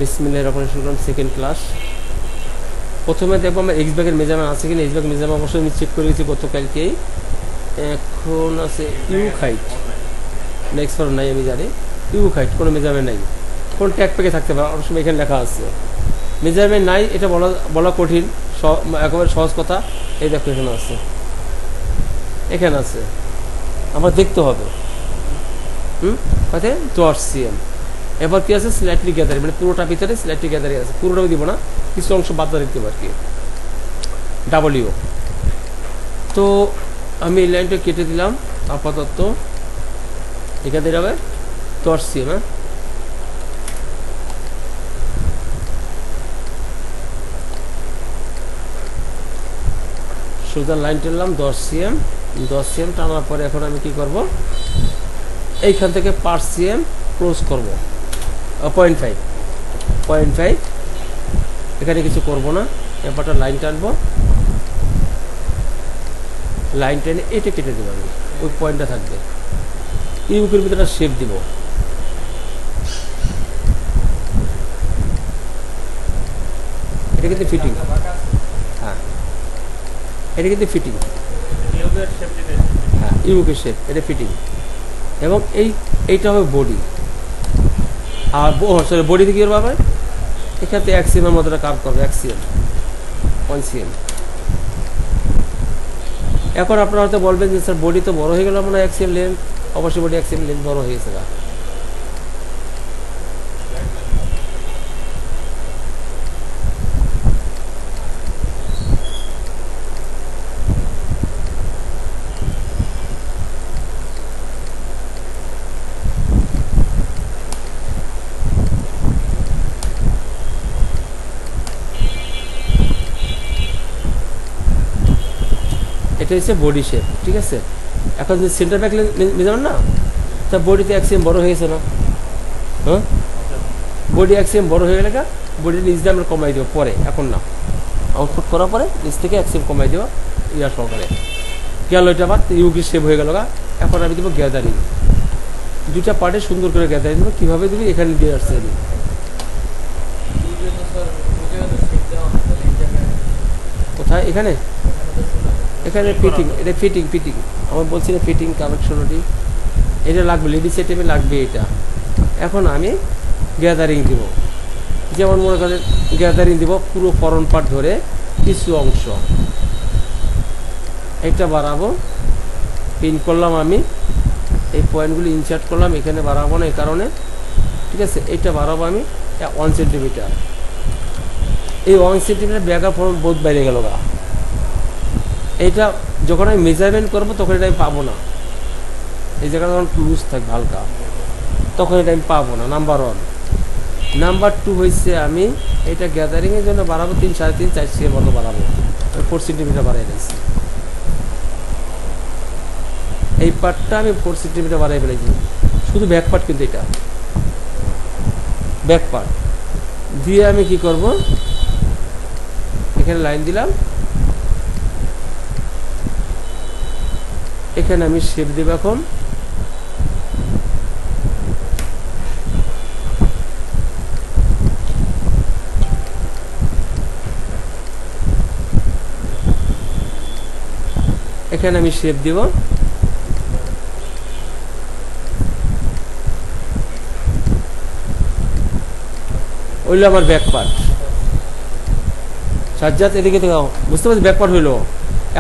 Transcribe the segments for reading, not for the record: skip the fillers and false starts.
বিসমিল্লাহির রহমানির রহিম। Second class. প্রথমে দেখবো আমার এক্স ব্যাগের মেজারমেন্ট আছে কিনা। এক্স ব্যাগ মেজারমেন্ট অবশ্যই আমি চেক করে গেছি গতকালকেই। এখন আছে ইউ হাইট না এক্সপার্ট নাই, আমি জানি ইউ হাইট কোনো মেজারমেন্ট নাই, কোন ট্যাগ প্যাকে থাকতে পারে, অনেক সময় এখানে লেখা আছে মেজারমেন্ট নাই। এটা বলা কঠিন, একেবারে সহজ কথা। এই দেখো এখানে আছে, এখানে আছে, আমার দেখতে হবে। কোথায় 10 cm। এবার কি আছে স্লাইটলি গ্যাদারিং, মানে পুরোটা ভিতরে স্লাইটলি গ্যাদারিং আছে, পুরোটা দিব না, কিছু অংশ বাদ দিয়ে দিতে পারি ডাবলিউ। তো আমি এই লাইনটা কেটে দিলাম আপাতত, এখানে যাবে 10 cm। হ্যাঁ, সোজা লাইন টানলাম 10 cm। 10 cm টানার পরে এখন আমি কি করব, এইখান থেকে পার cm ক্লোজ করব 0.5 এখানে কিছু করব না। এবারটা লাইন টানবো, লাইন টেনে এটা কেটে দেবো আমি, ওই পয়েন্টটা থাকবে। ইউকের ভিতরে শেপ দিব, এটা কিন্তু ফিটিং। হ্যাঁ, এটা কিন্তু ফিটিং। হ্যাঁ, ইউকের শেপ, এটা ফিটিং। এবং এইটা হবে বডি। আর সরি, বডিতে কী করবে, এখান থেকে 1 cm মতো কার্ভ করবে, 1 cm 1 cm। এখন আপনারা হয়তো বলবেন যে স্যার বডি তো বড় হয়ে গেল মনে হয় 1 cm লেন্থ। অবশ্যই বডি 1 cm লেন্থ বড় হয়ে গেছে। এটা হচ্ছে বডি শেপ, ঠিক আছে। এখন যে সেন্টার ব্যাক মেজারমেন্ট না, তা বডিতে 1 cm বড় হয়েছে না। হ্যাঁ, বডি 1 cm বড় হয়ে গেলে বডির নিচ দিয়ে আমরা কমাই দেবো পরে, এখন না। আউটপুট করার পরে নিচ থেকে 1 cm কমাই দেবো ইয়ার সহকারে। গেল এটা আবার ইউকি শেপ হয়ে গেল। এখন আমি দেবো গ্যাদারিং, দুটা পার্টে সুন্দর করে গ্যাদারিং দেবো। কীভাবে দেবো, এখানে দিয়ে আসছে আমি কোথায়, এখানে এখানে ফিটিং, এটা ফিটিং আমার বলছি না, ফিটিং কানেকশনটি এটা লাগবে, লেডিস আইটেমে লাগবে এটা। এখন আমি গ্যাদারিং দিব, যেমন মনে করেন গ্যাদারিং দিব পুরো ফরন্ট পার্ট ধরে কিছু অংশ। এটা বাড়াবো, পিন করলাম আমি, এই পয়েন্টগুলি ইনসার্ট করলাম, এখানে বাড়াবো না এই কারণে, ঠিক আছে। এইটা বাড়াবো আমি 1 সেন্টিমিটার। এই 1 সেন্টিমিটার ব্যাক ফরন্ট বোধ বাইরে গেল। এইটা যখন আমি মেজারমেন্ট করবো তখন এটা আমি পাবো না, এই জায়গাটা যখন লুজ থাকবে হালকা, তখন এটা আমি পাবো না। নাম্বার 1। নাম্বার 2 হয়েছে আমি এটা গ্যাদারিংয়ের জন্য বাড়াবো 3, 3.5, 4 cm মতো বাড়াবো, 4 সেন্টিমিটার বাড়াই দিয়েছি। এই পার্টটা আমি 4 সেন্টিমিটার বাড়াই ফেলেছি, শুধু ব্যাক পার্ট, কিন্তু এটা ব্যাক পার্ট দিয়ে আমি কি করব, এখানে লাইন দিলাম, এখানে আমি শেপ দেব। এখন এখানে আমি শেপ দিব, ওইলো আমার ব্যাক পার্ট। সাজ্জাদ এদিকে দেখাও, বুঝতে পারছি ব্যাক পার্ট হইলো।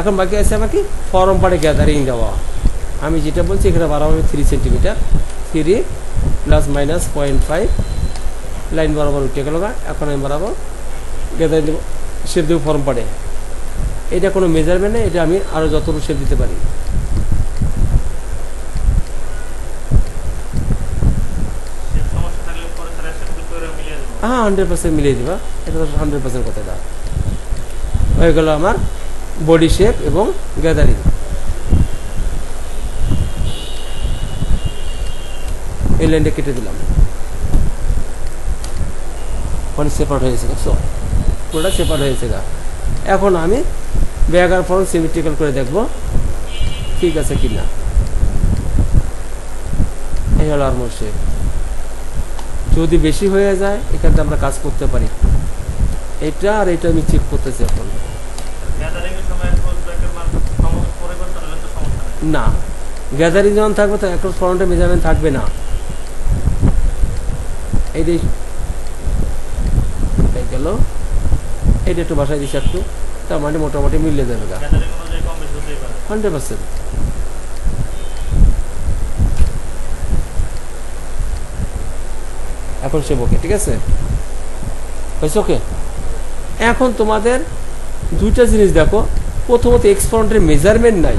এখন বাকি আছে আমাকে ফরম পার্টে গ্যাদারিং দেওয়া। আমি যেটা বলছি এখানে বাড়াবো আমি 3 সেন্টিমিটার, 3 ± 0.5 লাইন বরাবর উঠে গেল। এখন আমি বাড়াবো গ্যাদারিং দেবো, শেপ দেবো ফরম পার্টে। এটা কোনো মেজারমেন্ট নেই, এটা আমি আরও যতটুকু শেপ দিতে পারি। হ্যাঁ, 100% মিলিয়ে দেবা, এটা তো 100% কথাটা হয়ে গেল আমার বডি শেপ এবং গ্যাদারিং। এই লাইনটা কেটে দিলাম, মানে সেপারেট হয়েছে, পুরোটা সেপারেট হয়েছে। এখন আমি ব্যাক আর ফ্রন্ট সিমেট্রিক্যাল করে দেখব ঠিক আছে কিনা। এই হলো আর্মর শেপ। যদি বেশি হয়ে যায় এখানটা আমরা কাজ করতে পারি। এটা আর এটা আমি চেক করতেছি এখন। না, গ্যাদারিং যখন থাকবে তো অ্যাক্রস ফ্রন্টে মেজারমেন্ট থাকবে না। এই গেল, এটা একটু বাসায় দিচ্ছি একটু, তার মানে মোটামুটি মিলে যাবে 100%। এখন সে ওকে, ঠিক আছে, হয়েছে ওকে। এখন তোমাদের দুইটা জিনিস দেখো, প্রথমত এক্স ফ্রন্টের মেজারমেন্ট নাই,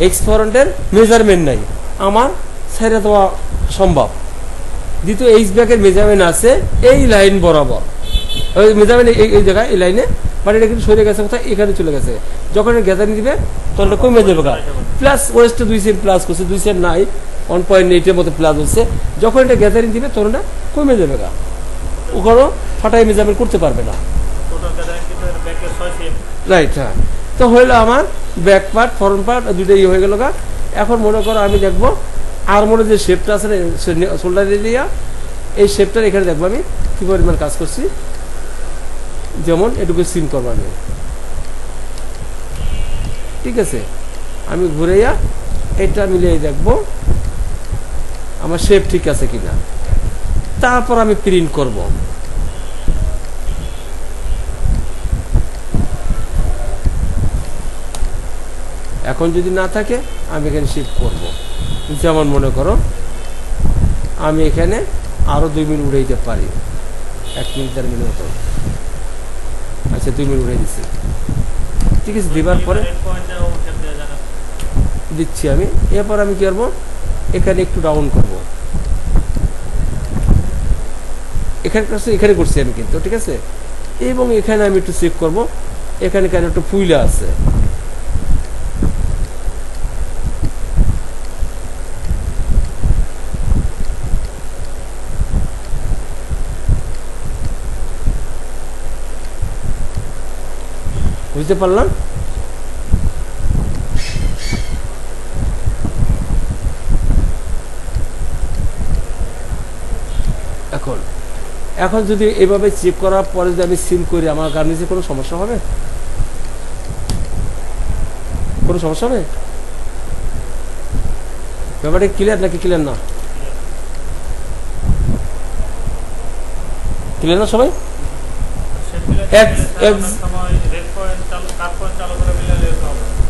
এক্স ফ্রন্টের মেজারমেন্ট নাই, আমার ছেড়ে দেওয়া সম্ভব। দ্বিতীয় এইচ ব্যাকের মেজারমেন্ট আছে এই লাইন বরাবর, ওই মেজারমেন্ট এই জায়গায় এই লাইনে, বাট এটা কিন্তু সরে গেছে কোথায়, এখানে চলে গেছে। যখন গ্যাদারিং দিবে তখন এটা কমে যাবে, প্লাস ওয়েস্টে 2 সেন্ট প্লাস করছে, 2 সেন্ট নাই 1.8 মতো প্লাস হচ্ছে। যখন এটা গ্যাদারিং দিবে তখন এটা কমে যাবে, ওখানেও ফাটাই মেজারমেন্ট করতে পারবে না। রাইট, হ্যাঁ। তো হইলো আমার ব্যাক পার্ট ফ্রন্ট পার্ট দুইটা হয়ে গেল। এখন মনে করো আমি দেখবো আর্মরের যে শেপটা আছে শোল্ডার এরিয়া, এই শেপটার এখানে দেখবো আমি কি পরিমাণ কাজ করছি। যেমন এটুকু সিম করবো আমি, ঠিক আছে, আমি ঘুরেইয়া এটা মিলিয়ে দেখবো আমার শেপ ঠিক আছে কিনা, তারপর আমি প্রিন্ট করব। এখন যদি না থাকে আমি এখানে শিফট করব। যেমন মনে করো আমি এখানে আরো 2 মিনিট উড়ে দিতে পারি, 1 মিনিট 4 মিনিট মতো। আচ্ছা 2 মিনিট উড়ে দিচ্ছি, ঠিক আছে। দিবার পরে দিচ্ছি আমি, এরপর আমি কি করবো, এখানে একটু ডাউন করব। এখানে করছি আমি কিন্তু, ঠিক আছে। এবং এখানে আমি একটু চেক করব, এখানে কেন একটু ফুইলা আছে, বুঝতে পারলাম। এখন যদি এভাবে চেক করার পরে যদি আমি সিম করি, আমার গার্মেন্টসে কোনো সমস্যা হবে? কোনো সমস্যা হবে? ব্যাপারটা ক্লিয়ার নাকি ক্লিয়ার না? ক্লিয়ার না সবাই?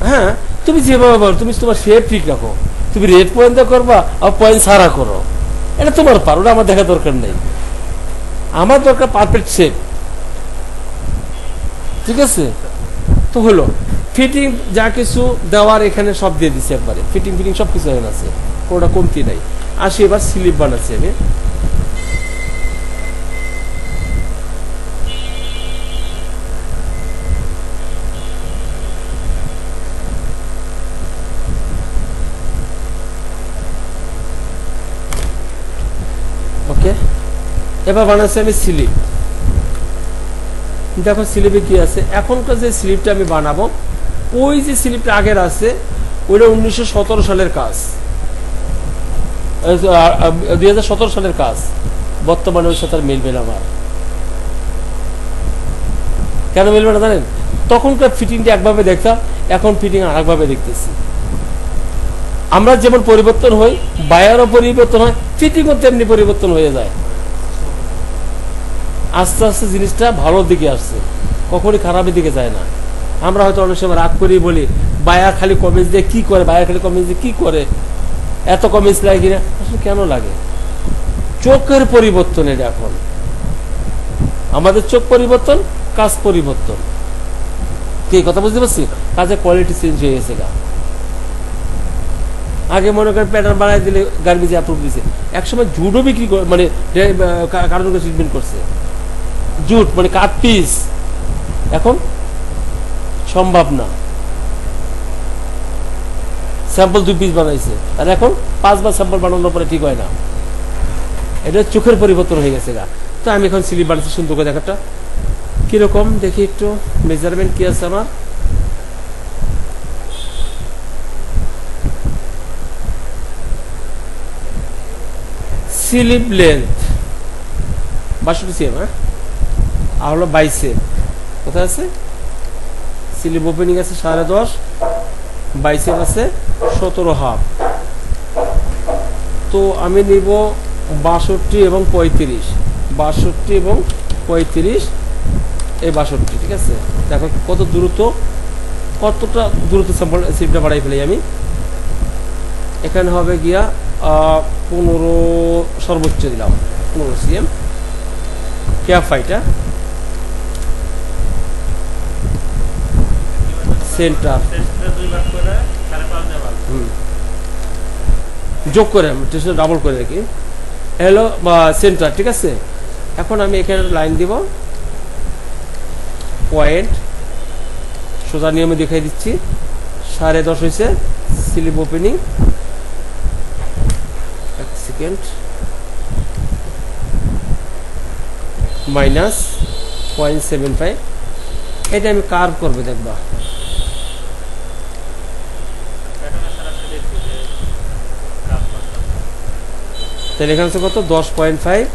হ্যাঁ, তুমি যেভাবে বলো, তুমি তোমার শেপ ঠিক রাখো, তুমি রেড পয়েন্ট করবা আর পয়েন্ট সারা করো, এটা তোমার পারো, ওটা আমার দেখা দরকার নেই। আমার দরকার পারফেক্ট শেপ, ঠিক আছে। তো হলো ফিটিং যা কিছু দেওয়ার এখানে সব দিয়ে দিচ্ছি একবারে, ফিটিং সব কিছু এখানে আছে, কোনোটা কমতি নাই। আসি এবার স্লিপ বানাচ্ছি আমি। ওকে, এবার বানাচ্ছি আমি স্লিপ। দেখো স্লিপে কি আছে, এখনকার যে স্লিপটা আমি বানাবো, ওই যে স্লিপটা আগের আছে ওইটা 1917 সালের কাজ, 2017 সালের কাজ। বর্তমানে ওই সাথে মিলবে না আমার। কেন মিলবে না জানেন? তখনকার ফিটিংটা একভাবে দেখতাম, এখন ফিটিং আর একভাবে দেখতেছি। আমরা যেমন পরিবর্তন হই, বায়ারও পরিবর্তন হয়, ফিটিংও তেমনি পরিবর্তন হয়ে যায়। আস্তে আস্তে জিনিসটা ভালোর দিকে আসছে, কখনই খারাপের দিকে যায় না। আমরা হয়তো অনেক সময় রাগ করি, বলি বায়ার খালি কমেজ দিয়ে কি করে, বায়ার খালি কমেজ দিয়ে কি করে, এত কমেজ লাগে কিনা। আসলে কেন লাগে? চোখের পরিবর্তন। এটা এখন আমাদের চোখ পরিবর্তন, কাজ পরিবর্তন। কি কথা বুঝতে পারছি? কাজের কোয়ালিটি চেঞ্জ হয়ে গেছে। আগে মনে করেন প্যাটার্ন বানাই দিলে গার্মেন্টসে অ্যাপ্রুভ দিছে, একসময় জুটও বিক্রি করে, মানে কার্টুন ট্রিটমেন্ট করছে, জুট মানে কাট পিস। এখন সম্ভব না, স্যাম্পল 2 পিস বানাইছে, আর এখন 5 বার স্যাম্পল বানানোর পরে ঠিক হয় না। এটা চোখের পরিবর্তন হয়ে গেছে। তো আমি এখন স্লিপ বানাচ্ছি সুন্দর করে। দেখাটা কিরকম দেখি একটু, মেজারমেন্ট কি আছে আমার। স্লিভ লেন্থ 62 সিএম, হ্যাঁ, আর হলো বাইসেপ কোথায় আছে, স্লিভ ওপেনিং আছে 10.5, বাইসেপ আছে 17.5। তো আমি নিব 62 এবং 35, 62 এবং 35, এই 62, ঠিক আছে। দেখো কতটা দ্রুত স্যাম্পল স্লিপটা বাড়াই ফেলি আমি। এখানে হবে গিয়া 15 সর্বোচ্চ দিলাম, 15 সিএম ক্যাপ ফাইটা সেন্টার যোগ করে ডাবল করে রাখি, হ্যালো বা সেন্টার, ঠিক আছে। এখন আমি এখানে লাইন দিব, পয়েন্ট সোজা নিয়মে দেখাই দিচ্ছি। 10.5 হয়েছে স্লিভ ওপেনিং, এক সেকেন্ড, মাইনাস 0.75, এটা আমি কার্ভ করবে দেখবা। তাহলে এখানে কত 10.5,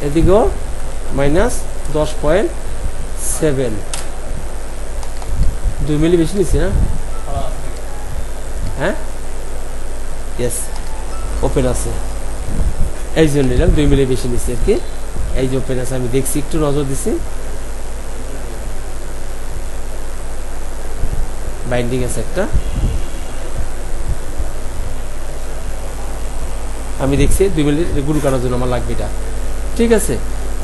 এদিকেও মাইনাস 10.7, 2 মিলি বেশি নিচ্ছি না, হ্যাঁ, ইয়েস ওপেন আছে, এই জন্য নিলাম 2 মিলি বেশি নিচ্ছি আর কি। এই যে ওপেন আছে আমি দেখছি, একটু নজর দিছি, বাইন্ডিং আছে একটা, আমি দেখছি 2 মিলি গুরু করার জন্য আমার লাগবে এটা, ঠিক আছে।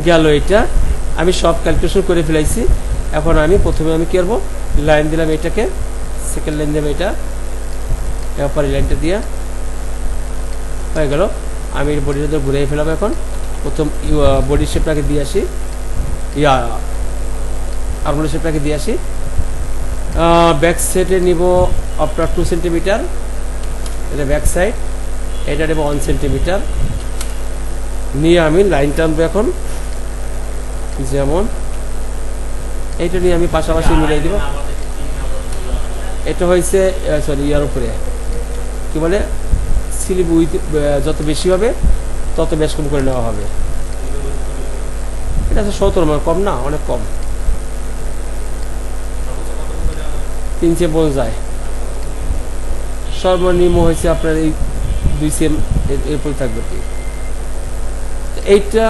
গেল এটা, আমি সব ক্যালকুলেশন করে ফেলাইছি। এখন আমি প্রথমে আমি কি করবো, লাইন দিলাম এটাকে, সেকেন্ড লাইন দিলাম এটা, এরপরে লাইনটা দিয়া হয়ে গেল। আমি বডিটা ঘুরিয়ে ফেলাম। এখন প্রথম বডি শেপটাকে দিয়ে আসি, আর্মহোল শেপটাকে দিয়ে আসি। ব্যাক সাইডে নিব আপনার 2 সেন্টিমিটার, এটা ব্যাক সাইড, এটা নেব 1 সেন্টিমিটার নিয়ে আমি লাইন টানবো। এখন যেমন এইটা নিয়ে আমি পাশাপাশি মিলাই দিব। এটা হয়েছে সরি ইয়ার উপরে কি বলে, স্লিভ উইথ যত বেশি হবে তত বেশ কম করে নেওয়া হবে। এটা হচ্ছে 17, মানে কম না, অনেক কম, 3 সিএম পর্যন্ত যায়। সর্বনিম্ন হয়েছে আপনার এই 2 সিএম এরপরে থাকবে কি। এইটা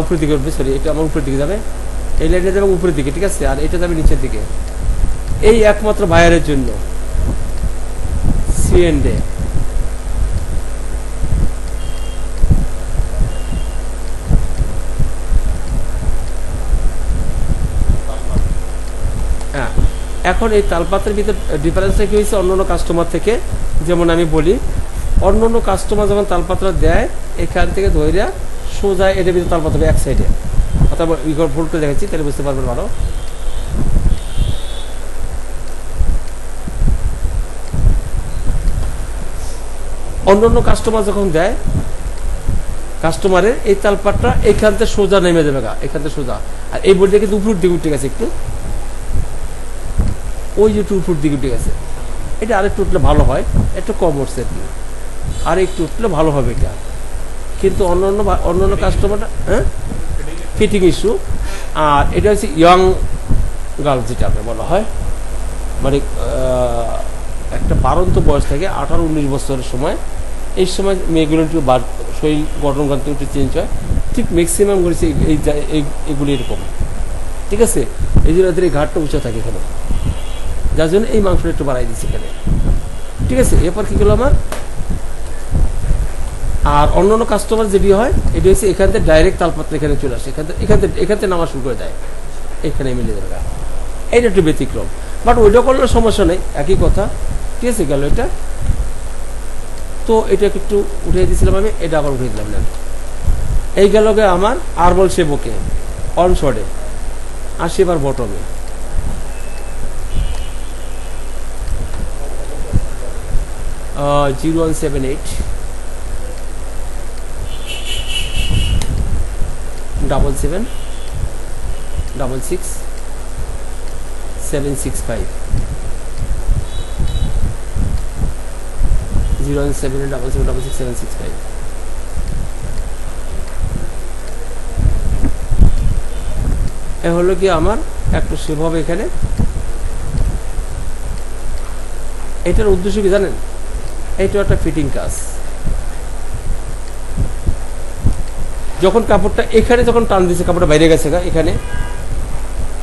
উপরের দিকে উঠবে, সরি এটা আমার উপরের দিকে যাবে, এই লাইনটা যাবে উপরের দিকে, ঠিক আছে, আর এটা যাবে নিচের দিকে। এই একমাত্র বায়ারের জন্য সি এন্ড এ। হ্যাঁ, এখন এই তালপাত্রের ভিতরে ডিফারেন্সটা কি হয়েছে অন্য কাস্টমার থেকে। যেমন আমি বলি, অন্য কাস্টমার যখন তালপাত্র দেয়, এখান থেকে ধরে সোজা এটার ভিতরে তালপাত্র হবে এক সাইডে, অথবা ভুল করে দেখাচ্ছি তাহলে বুঝতে পারবেন ভালো। অন্য কাস্টমার যখন দেয়, কাস্টমারের এই তালপাটটা এইখান থেকে সোজা নেমে যাবে, এখান থেকে সোজা। আর এই বডিটা কিন্তু উপর দিকে উঠে গেছে একটু, ওই যে একটু উপর দিকে উঠে গেছে। এটা আরেকটু উঠলে ভালো হয়, একটু কম উঠছে আর কি, আর একটু উঠলে ভালো হবে এটা। কিন্তু অন্য কাস্টমারটা, হ্যাঁ, ফিটিং ইস্যু। আর এটা হচ্ছে ইয়ং গার্ল, যেটা আপনার বলা হয়, মানে একটা বাড়ন্ত বয়স থেকে 18-19 বছরের সময়, এই সময় মেয়েগুলো একটু শরীর গঠনগত একটু চেঞ্জ হয়। ঠিক ম্যাক্সিমাম করেছে এইগুলি এরকম, ঠিক আছে। এই জন্য এই ঘাটটা উঁচা থাকে এখানে, যার জন্য এই মাংসটা একটু বাড়াই দিচ্ছে এখানে, ঠিক আছে। এরপর কি করলো আমার, আর অন্য কাস্টমার যেটি হয়, এটি হচ্ছে এখান থেকে ডাইরেক্ট তালপাত্র এখানে চলে আসে, এখান থেকে নামা শুরু করে দেয়, এখানে মিলে যাবে। এইটা একটু ব্যতিক্রম, বাট ওইটা করলে সমস্যা নেই, একই কথা, ঠিক আছে। গেল এটা, তো এটাকে একটু উঠিয়ে দিয়েছিলাম আমি, এটা আবার উঠিয়ে দিলাম না। এই গেল আমার আর্মহোল শেপ, ওকে, অন শটে আসি। এবার বটমে 0178 77 66 765 017 77 66 765 এ হলো কি আমার একটু সেভাবে এখানে। এটার উদ্দেশ্য কি জানেন? এইটা একটা ফিটিং কাজ। যখন কাপড়টা এখানে যখন টান দিচ্ছে, কাপড়টা বাইরে গেছে এখানে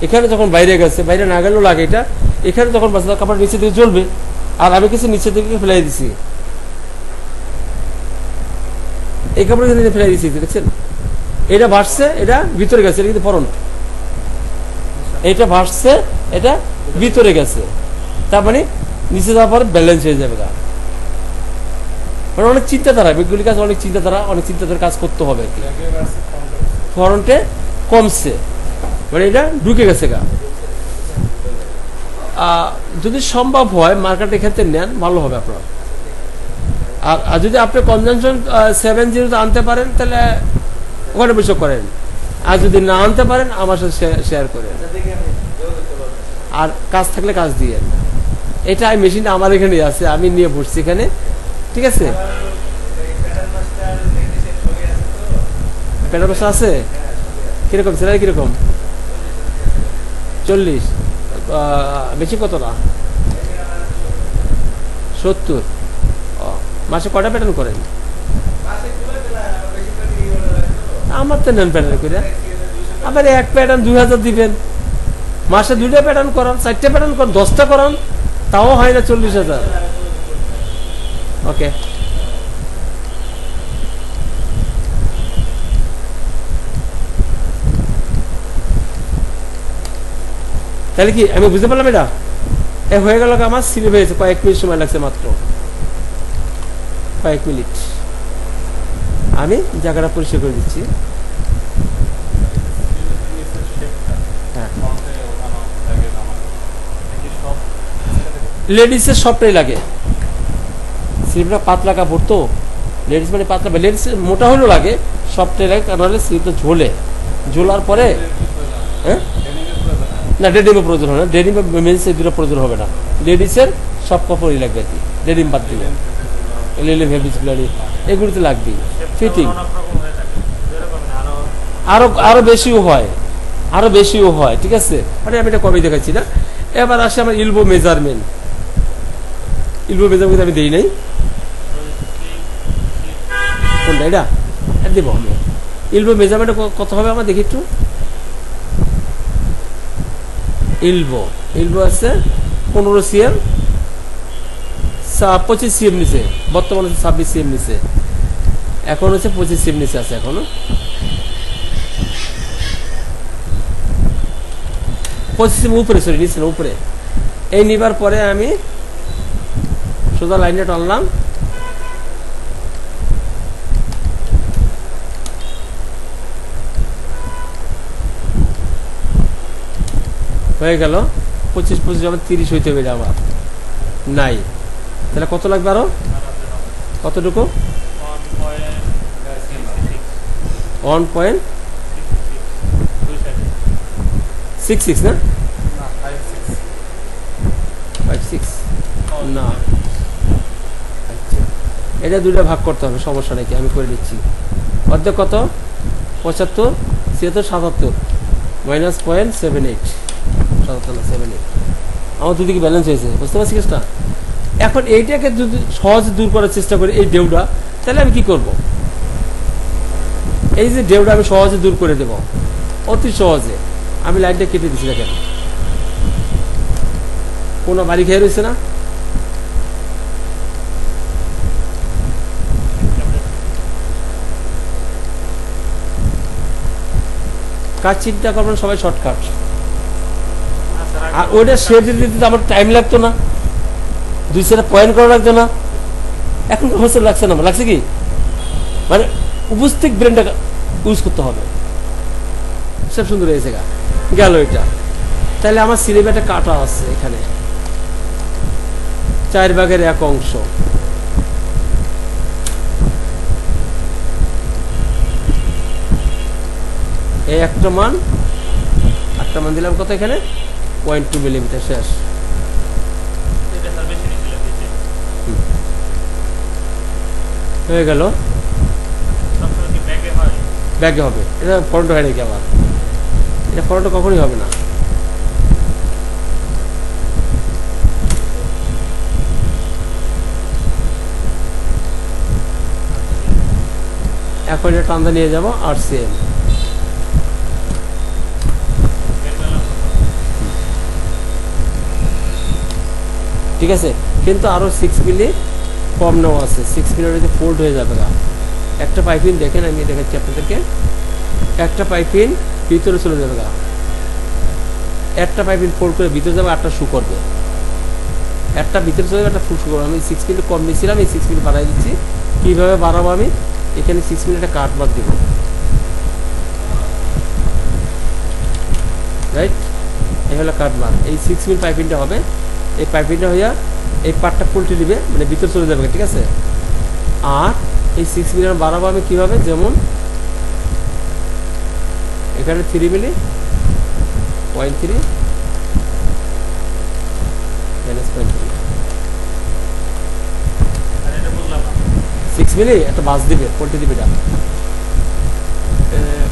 এখানে যখন বাইরে গেছে, বাইরে না গেলেও লাগে এটা, এখানে যখন বাঁচে কাপড় নিচে দিকে জ্বলবে, আর আমি কিছু নিচে দিকে ফেলাই দিছি, এই কাপড় ফেলাই দিছি, দেখছেন? এটা ভাসছে, এটা ভিতরে গেছে, এটা কিন্তু ফরন্ট, এটা ভাসছে, এটা ভিতরে গেছে, তার মানে নিচে যাওয়ার পরে ব্যালেন্স হয়ে যাবে। মানে অনেক চিন্তাধারা, বেগুলি কাজ অনেক চিন্তাধারা কাজ করতে হবে আর কি। ফরন্টে কমছে, মানে এটা ঢুকে গেছে গা। যদি সম্ভব হয় মার্কেটের ক্ষেত্রে নেন, ভালো হবে আপনার। আর যদি আপনি কনজাংশন 70 আনতে পারেন তাহলে ওখানে বসে করেন, আর যদি না আনতে পারেন আমার সাথে শেয়ার করেন, আর কাজ থাকলে কাজ দিয়ে। এটা মেশিনটা আমার এখানে আছে, আমি নিয়ে বসছি এখানে, ঠিক আছে? প্যাটার বসা আছে কিরকম স্যালারি কিরকম? 40, বেশি কত না? 70। মাসে কয়টা প্যাটার্ন করেন? আমার তো নেন প্যাটার্ন করে, আবার এক প্যাটার্ন 2000 দিবেন, মাসে 2টা প্যাটার্ন করান, 4টা প্যাটার্ন করান, 10টা করান, তাও হয় না 40,000। ওকে, তাহলে কি আমি বুঝতে পারলাম? এটা হয়ে গেল, আমার সিলিপ হয়েছে, কয়েক মিনিট সময় লাগছে, মাত্র কয়েক মিনিট। আমি জায়গাটা পরিষ্কার করে দিচ্ছি। লেডিসের সবটাই লাগে, স্লিপটা পাতলা কাপড় তো, লেডিস মানে পাতলা, লেডিস মোটা হলেও লাগে, সবটাই লাগে, কারণ হলে স্লিপটা ঝোলার পরে, হ্যাঁ না ডেনিমের প্রয়োজন হবে না, ডেনিম মেন্সের দুটো প্রয়োজন হবে না, লেডিসের সব কাপড়ই লাগবে আর কি, ডেনিম বাদ দিলে, এগুলিতে লাগবেই। ফিটিং আরো বেশিও হয়, ঠিক আছে? মানে আমি এটা কবে দেখাচ্ছি না। এবার আসে আমার ইলবো মেজারমেন্ট আমি দেই নাই, কোনটা এটা দেবো আমি। ইলবো মেজারমেন্ট কত হবে আমার দেখি একটু। ইলবো আছে 15 cm, 25 cm নিচে, বর্তমানে 26 cm নিচে, এখন হচ্ছে 25 cm নিচে আছে এখনো। 25 cm উপরে, সরি নিচে না উপরে। এই নিবার পরে আমি সোজা লাইনে টানলাম, হয়ে গেল 25 আমার 30 হইতে হবে, আমার নাই, তাহলে কত লাগবে আরো? কতটুকু? 1.66 না 56 না, এটা 2টা ভাগ করতে হবে, সমস্যা নাকি, আমি করে দিচ্ছি। অর্ধেক কত? 75, 76, 77 মাইনাস 0.78, 77.78। আমার দুদিকে ব্যালেন্স হয়েছে, বুঝতে পারছি কেসটা? এখন এইটাকে যদি সহজে দূর করার চেষ্টা করি, এই ডেউটা, তাহলে আমি কি করব? এই যে ডেউটা আমি সহজে দূর করে দেব, অতি সহজে। আমি লাইনটা কেটে দিচ্ছি, দেখেন কোনো বাড়ি খেয়ে রয়েছে না, কাজ চিন্তা করবেন সবাই শর্টকাট। আর ওইটা শেড দিতে আমার টাইম লাগতো না, 2-4 পয়েন্ট করা লাগতো না, এখন হচ্ছে লাগছে না, লাগছে কি? মানে উপস্থিত ব্রেনটা ইউজ করতে হবে, সব সুন্দর হয়েছে গেল এটা। তাহলে আমার সিলেবাসটা কাটা আছে এখানে 4/1 অংশ, এই একটা মান দিলাম কত এখানে? 0.2 মিলিমিটার, শেষ। হয়ে গেল, ব্যাগে হবে, এটা ফ্রন্ট হয় নাকি আবার? এটা ফরওয়ার্ড কখনোই হবে না। এখন এটা টান্দা নিয়ে যাব RCM। ঠিক আছে, কিন্তু আরো 6 মিলি কম নেওয়া আছে, 6 মিলি ফোল্ড হয়ে যাবে না। একটা পাইপিং দেখেন, আমি দেখাচ্ছি আপনাদেরকে। একটা পাইপিং ভিতরে চলে যাবে গা, একটা পাইপিং ফোল্ড করে ভিতরে যাবে, একটা শু করবে, একটা ভিতরে চলে যাবে, একটা ফুল শু করবে। আমি 6 মিলি কম নিয়েছিলাম, এই 6 মিলি বাড়াই দিচ্ছি। কীভাবে বাড়াবো? আমি এখানে 6 মিলি একটা কাট মার্ক দিব, রাইট? এই হলো কাট মার্ক। এই 6 মিলি পাইপিংটা হবে, এই পাইপিংটা হইয়া এই পার্টটা পুলটে দিবে, মানে ভিতরে চলে যাবে, ঠিক আছে? আর এই 6 মিলি বাড়াবো আমি কীভাবে? যেমন এখানে 3 মিলি 0.3 6 মিলি একটা বাস দিবে, পোল্টে দিবে। এটা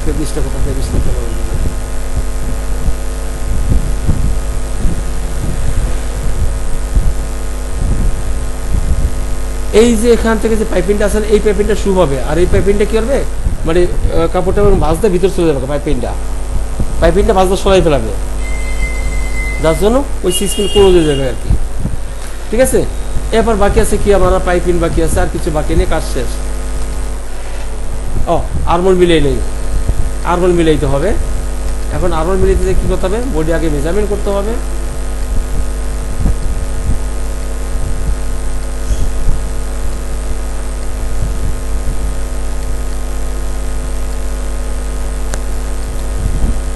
ফেব্রিকটা কোথায়? ফেব্রিকটা এই যে এখান থেকে যে পাইপিংটা আছে, এই পাইপিংটা শু হবে, আর এই পাইপিংটা কি করবে? মানে কাপড়টা ভাঁজতে ভিতরে চলে যাবে, পাইপিংটা ভাঁজতে সরাই ফেলাবে, যার জন্য ওই 6 মিলি ক্লোজ হয়ে যাবে আর কি। ঠিক আছে, এবার বাকি আছে কি? আমার পাইপিং বাকি আছে, আর কিছু বাকি নেই, কাজ শেষ। ও, আর্মল মিলিয়ে নেই, আর্মল মিলাইতে হবে। এখন আর্মল মিলাইতে কি করতে হবে? বডি আগে মেজারমেন্ট করতে হবে।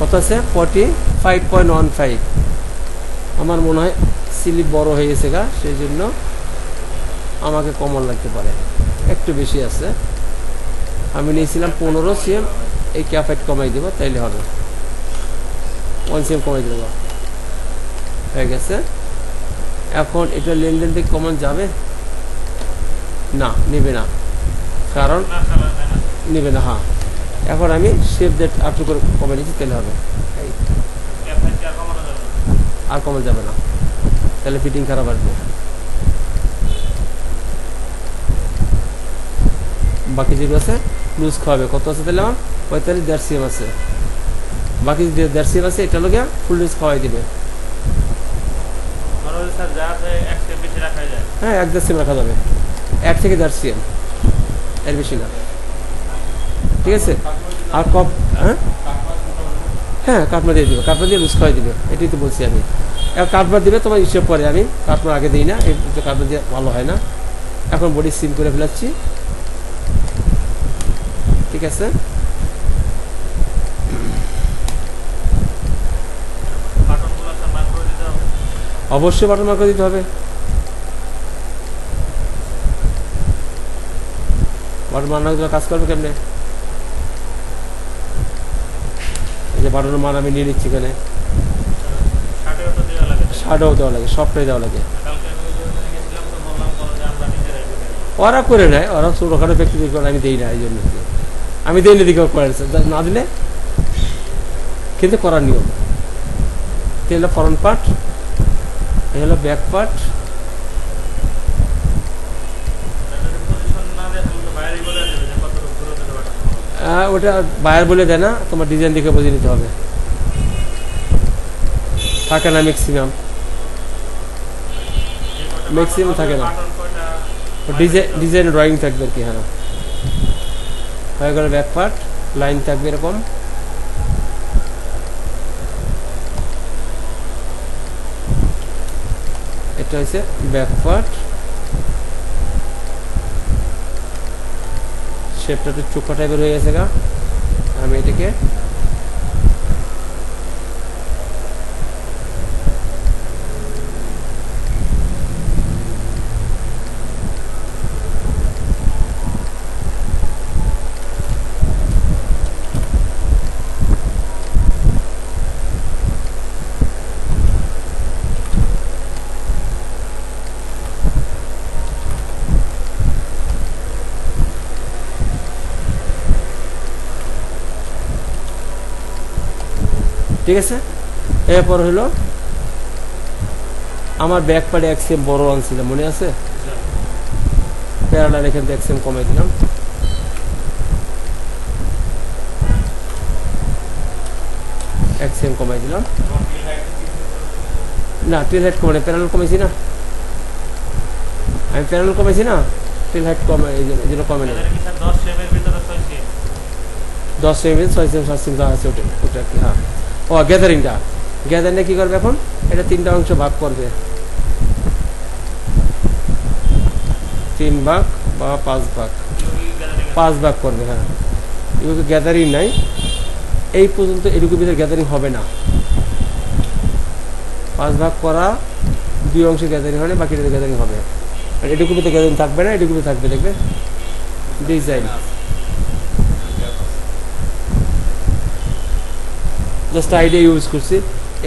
কত আছে? 45.15। আমার মনে হয় স্লিপ বড় হয়ে গেছে গা, সেই জন্য আমাকে কমন লাগতে পারে, একটু বেশি আছে। আমি নিয়েছিলাম 15 cm, এই ক্যাফাইট কমাই দেবো, তাইলে হবে। 1 cm কমাই দেবো, হয়ে গেছে। এখন এটা লেনদেন থেকে কমন যাবে না, নেবে না, কারণ নেবে না। হ্যাঁ, এখন আমি শেপ ডেট আটটু করে কমে নিচ্ছি, তাহলে হবে। আর কমে যাবে না, তাহলে ফিটিং খারাপ আসবে। বাকি যেগুলো আছে লুজ খাওয়াবে। কত আছে তাহলে? আমার 45.5 cm আছে, বাকি 1.5 cm আছে, এটা লোক ফুল লুজ খাওয়াই দিবে। হ্যাঁ, 1.5 cm রাখা যাবে, 1 থেকে 1.5 cm, এর বেশি না। ঠিক আছে, আর কপ হ্যাঁ কাটমা দিয়ে দিবে, কাটমা দিয়ে লুজ খাওয়াই দিবে, এটাই তো বলছি আমি। কাটমা দিবে তোমার হিসেব পরে, আমি কাটমা আগে দিই না, এই কাটমা দিয়ে ভালো হয় না। এখন বডি সিম করে ফেলাচ্ছি। ঠিক আছে, অবশ্যই বাটন মার্ক করে দিতে হবে। বাটন মার্ক না কাজ করবে কেমনে? এই যে বাটনের মান আমি নিয়ে নিচ্ছি, এখানে শাডো দেওয়া লাগে, সবটাই দেওয়া লাগে। ওরা করে নেয়, ওরা ছোটখাটো ব্যক্তি করে, আমি দিই না, এই জন্য আমি দিই না, দিকে করে না দিলে কিন্তু করার নিয়ম। এটা হলো ফ্রন্ট পার্ট, এই হলো ব্যাক পার্ট। ওটা বায়ার বলে দেয় না, তোমার ডিজাইন দেখে বুঝে নিতে হবে। থাকে না ম্যাক্সিমাম থাকে না, ডিজাইন ড্রয়িং থাকবে আর কি। হ্যাঁ, হয়ে গেল ব্যাক পার্ট, লাইন থাকবে এরকম। এটা হচ্ছে ব্যাক পার্ট, শেপটা একটু চোখা টাইপের হয়ে গেছে গা। আমি এটাকে ঠিক আছে। এরপর হলো আমার ব্যাক পার্টে এক্সএম বড় আনছিল, মনে আছে? প্যারালাল এখান থেকে এক্সএম কমাই দিলাম, এক্সএম কমাই দিলাম। না, টেল হাইট কমাই, প্যারালাল কমাইছি না আমি, প্যারালাল কমাইছি না, টেল হাইট কমে, এই জন্য কমে না। 10 সেম 6 সেম 7 সেম যা আছে ওটা কি। হ্যাঁ, ও গ্যাদারিংটা কি করবে এখন? এটা 3টা অংশ ভাগ করবে, 3 ভাগ বা 5 ভাগ, 5 ভাগ করবে। হ্যাঁ, এগুলো গ্যাদারিং নাই এই পর্যন্ত, এটুকুর ভিতরে গ্যাদারিং হবে না। 5 ভাগ করা 2 অংশে গ্যাদারিং হয় না, বাকিটাতে গ্যাদারিং হবে। আর এটুকুর ভিতরে গ্যাদারিং থাকবে না, এটুকুর ভিতরে থাকবে, দেখবে ডিজাইন। জাস্ট আইডিয়া ইউজ করছি,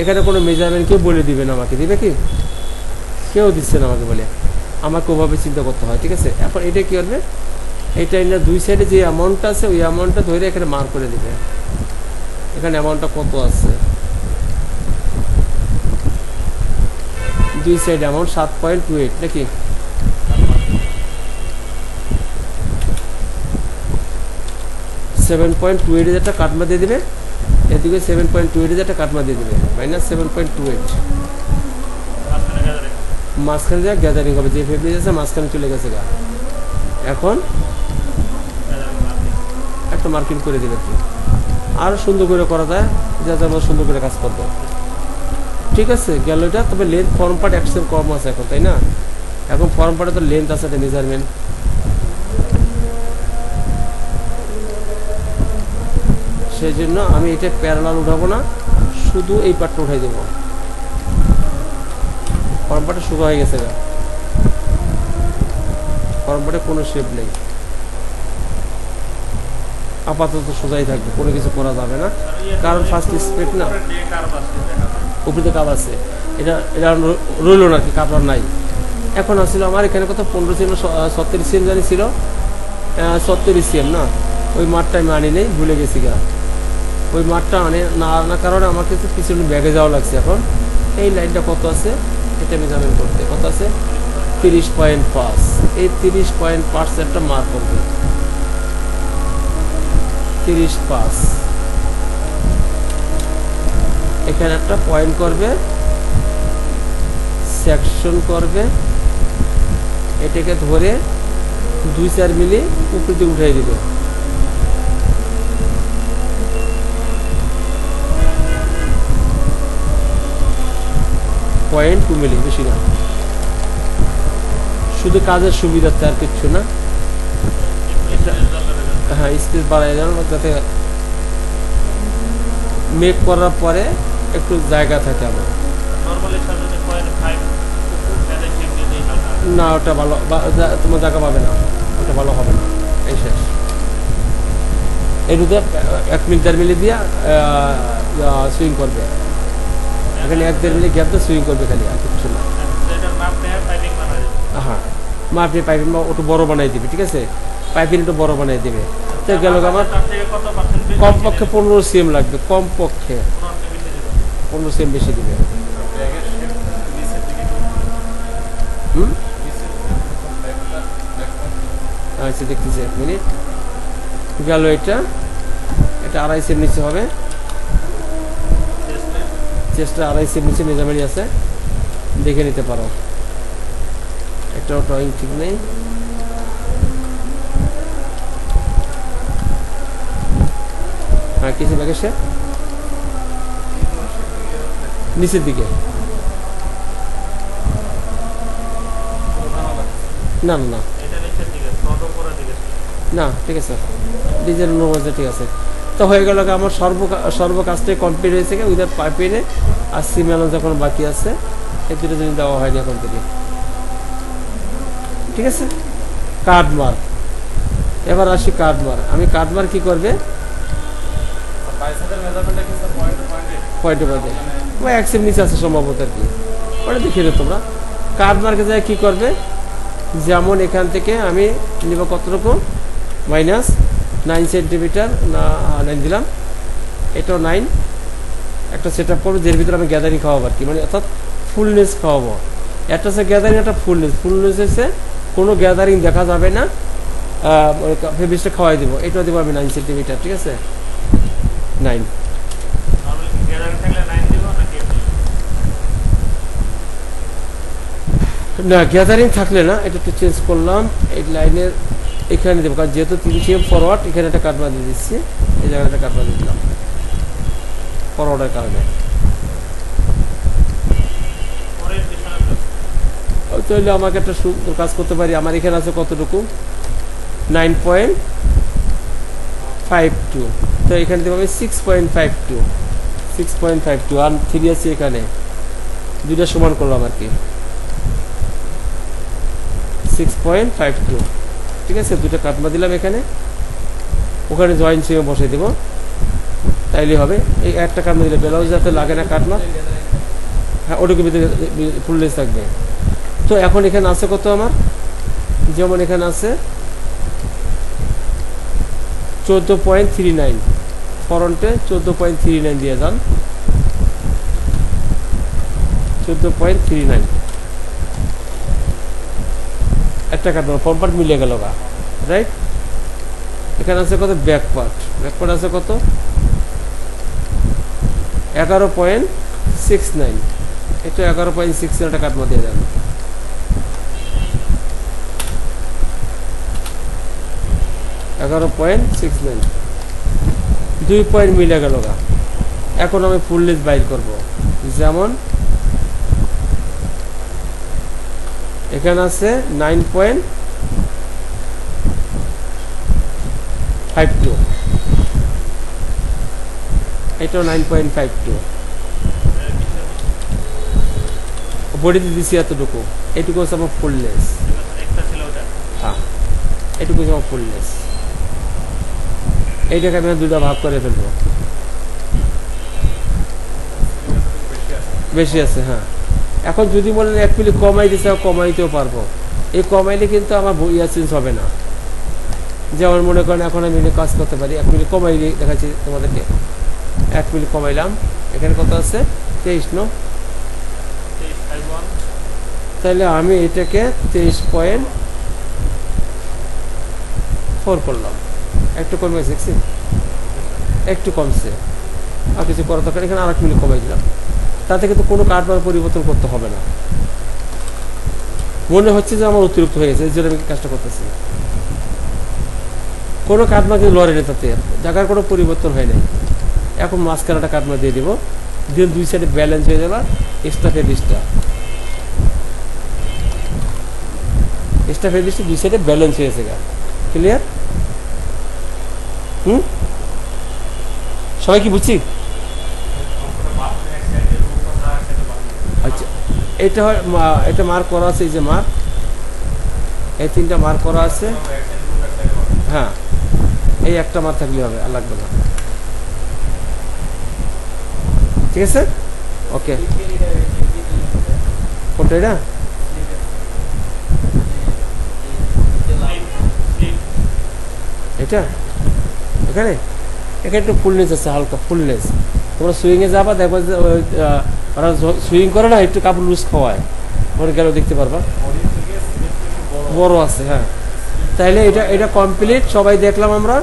এখানে কোনো মেজারমেন্ট কেউ বলে দিবে না আমাকে, দিবে কি? কেউ দিচ্ছে না আমাকে, বলে আমাকে ওভাবে চিন্তা করতে হয়। ঠিক আছে, এখন এটা কী করবে, এইটা না 2 সাইডে যে অ্যামাউন্টটা আছে ওই অ্যামাউন্টটা ধরে এখানে মার্ক করে দিবে। এখানে অ্যামাউন্টটা কত আছে, 2 সাইড অ্যামাউন্ট 7.28 নাকি? $7.28 একটা কাটমা দিয়ে দিবে, এদিকে 7.28 একটা কাটমা দিয়ে দিবে, -7.28। মাঝখানে যা গ্যাদারিং হবে, যে ফেব্রিক আছে মাঝখানে চলে গেছে গা, এখন একটা মার্কিং করে দেবে। কি আরও সুন্দর করে করা যায়, যাতে আমরা সুন্দর করে কাজ করবো। ঠিক আছে, গেল এটা। তবে লেন্থ ফর্ম পার্ট একশো কম আছে এখন, তাই না? এখন ফর্ম পার্টে তো লেন্থ আছে, একটা মেজারমেন্ট। সেই জন্য আমি এটা প্যারালাল উঠাবো না, শুধু এই পার্টটা উঠাই দেবো। ফর্ম পার্টে শুরু হয়ে গেছে গা, ফর্ম পার্টে কোনো শেপ নেই, আপাতত সোজাই থাকবে, কোনো কিছু করা যাবে না, কারণ ফার্স্ট স্পেক না, উপরে কাপ আছে, এটা রইল না, কি কাপড় নাই। এখন আসলে আমার এখানে কত 15 সিএম 70 সিএম জানি ছিল, 70 সিএম না, ওই মাঠটা আমি আনি নেই, ভুলে গেছি গা। ওই মাঠটা না আনার কারণে আমাকে তো পিছনে ব্যাগে যাওয়া লাগছে। এখন এই লাইনটা কত আছে এটা মেজারমেন্ট করতে, কত আছে 30.5, এই 30.5 একটা মার্ক করবে, 35। এখানে একটা পয়েন্ট করবে, সেকশন করবে, এটাকে ধরে 2-4 মিলি উপরে উঠাই দিবে। পয়েন্ট 2 মিলি, বেশি না, শুধু কাজের সুবিধাতে, আর কিচ্ছু না। হ্যাঁ, স্পেস বাড়াই দেন যাতে মেক করার পরে একটু জায়গা থাকে। আমার না, ওটা ভালো, তোমার জায়গা পাবে না, ওটা ভালো হবে না, এই শেষ। এটুতে 1 মিলি 1.5 মিলি দিয়ে সুইং করবে, এখানে 1-1.5 মিলি গ্যাপ দিয়ে সুইং করবে খালি, আর কিচ্ছু না। হ্যাঁ, মাপ নিয়ে পাইপিং একটু বড় বানাই দিবে। ঠিক আছে, পাইপিং একটু বড় বানাই দিবে। তো গেল আমার কমপক্ষে 15 সিএম লাগবে, কমপক্ষে 15 সিএম বেশি দিবে। আচ্ছা, দেখতেছি 1 মিনিট গেল। এটা 2.5 সিএম নিচে হবে, চেষ্টা 2.5 সিএম নিচে মেজারমেন্ট আছে, দেখে নিতে পারো। এটাও ড্রয়িং ঠিক নেই। হ্যাঁ, কিছু ব্যাগের শেপ নিচের দিকে, না না না না, ঠিক আছে, ডিজাইন অনুযায়ী ঠিক আছে। তো হয়ে গেল আমার সর্ব কাজটাই কমপ্লিট হয়েছে, উইদার পাইপিনে। আর সিমেল যখন বাকি আছে, এই দুটো জিনিস দেওয়া হয়নি এখন থেকে। ঠিক আছে, কাটমার। এবার আসি কাটমার। আমি কাটমার কি করবে, পয়েন্টে পয়েন্টে বা 1 সেম নিচে আছে সম্ভবত, আর কি ওটা দেখে নে তোমরা। কাটমার্কে যায় কি করবে, যেমন এখান থেকে আমি নিব কতটুকু, -9 সেন্টিমিটার, না 9 দিলাম, এটাও 9, একটা সেট আপ করবো, যের ভিতরে আমি গ্যাদারিং খাওয়াবো আর কি, মানে অর্থাৎ ফুলনেস খাওয়াবো। একটা হচ্ছে গ্যাদারিং, একটা ফুলনেস হচ্ছে কোনো গ্যাদারিং দেখা যাবে না, ফেব্রিক্সটা খাওয়াই দেবো। এটাও দেবো আমি 9 সেন্টিমিটার, ঠিক আছে 9। না গ্যাদারিং থাকলে না, এটা একটু চেঞ্জ করলাম, এই লাইনের এখানে দেবো, কারণ যেহেতু 3 cm ফরওয়ার্ড, এখানে একটা কাটমা দিয়ে দিচ্ছি, এই জায়গায় একটা কাটমা দিয়ে দিলাম ফরওয়ার্ডের কারণে। তাহলে আমাকে একটা সুন্দর কাজ করতে পারি। আমার এখানে আছে কতটুকু, 9.52, তো এখানে দেবো আমি 6.52 আর 3 আছে এখানে, দুইটা সমান করলাম আর কি 6.52, ঠিক আছে। দুটো কাটমা দিলাম এখানে, ওখানে জয়েন্ট সিমে বসে দেবো, তাইলে হবে। এই একটা কাটমা দিলে ব্লাউজ যাতে লাগে না কাটমা, হ্যাঁ ওটুকু ভিতরে ফুললেস থাকবে। তো এখন এখানে আছে কত আমার, যেমন এখানে আছে 14.39, ফরন্টে 14.39 দিয়ে যান, 14.39 একটা কাটবো, ফ্রন্ট পার্ট মিলে গেল গা, রাইট। এখানে আছে কত ব্যাক পার্ট আছে কত 11.69, এটা 11.69 একটা কাটমা দিয়ে যান, 11.69, 2 পয়েন্ট মিলে গেল গা। এখন আমি ফুললেস বাইর করব, যেমন এখানে আছে 9.52, এটাও 9.52, বডিতে দিচ্ছি এতটুকু, এটুকু হচ্ছে আমার ফুললেস, হ্যাঁ এটুকু হচ্ছে আমার ফুললেস। এইটাকে আমি দুটা ভাগ করে ফেলবো, বেশি আছে হ্যাঁ। এখন যদি বলেন 1 মিলি কমাই দিতে, কমাইতেও পারবো, এই কমাইলে কিন্তু আমার ইয়া চেঞ্জ হবে না। যেমন মনে করেন এখন আমি কাজ করতে পারি, 1 মিলি কমাই দেখাচ্ছি তোমাদেরকে, 1 মিলি কমাইলাম, এখানে কত আছে 23 ন, তাহলে আমি এটাকে 23.4 করলাম, একটু কমে গেছে, একটু কমছে, আর কিছু করা দরকার, এখানে আর 1 মিলি কমাই দিলাম, তাতে কিন্তু কোনো কাটবার পরিবর্তন করতে হবে না। মনে হচ্ছে যে আমার অতিরিক্ত হয়ে গেছে, এই জন্য আমি কাজটা করতেছি, কোনো কাটমা কিন্তু লড়ে নেই, তাতে জায়গার কোনো পরিবর্তন হয় নাই। এখন মাঝখানে একটা কাটমা দিয়ে দিব, দিয়ে 2 সাইডে ব্যালেন্স হয়ে যাবে, এক্সট্রা ফেব্রিক্সটা 2 সাইডে ব্যালেন্স হয়েছে গা, ক্লিয়ার? সবাই কি বুঝছি? আচ্ছা এটা হয়, এটা মার্ক করা আছে, এই যে মার্ক, এই 3টা মার্ক করা আছে, হ্যাঁ এই একটা মার্ক থাকলে হবে, আর লাগবে না, ঠিক আছে ওকে। কোনটা এটা, এটা এখানে একটু ফুলনেস আছে, হালকা ফুলনেস। তোমরা সুইংয়ে যাবা, দেখবা যে ওরা সুইং করে না, একটু কাপড় লুজ খাওয়ায়, ওখানে গেলেও দেখতে পারবা বড় আছে, হ্যাঁ। তাইলে এটা কমপ্লিট, সবাই দেখলাম আমরা।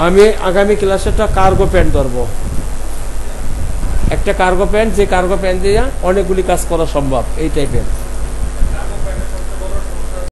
আমি আগামী ক্লাসে একটা কার্গো প্যান্ট ধরবো, একটা কার্গো প্যান্ট, যে কার্গো প্যান্ট দিয়ে অনেকগুলি কাজ করা সম্ভব, এই টাইপের।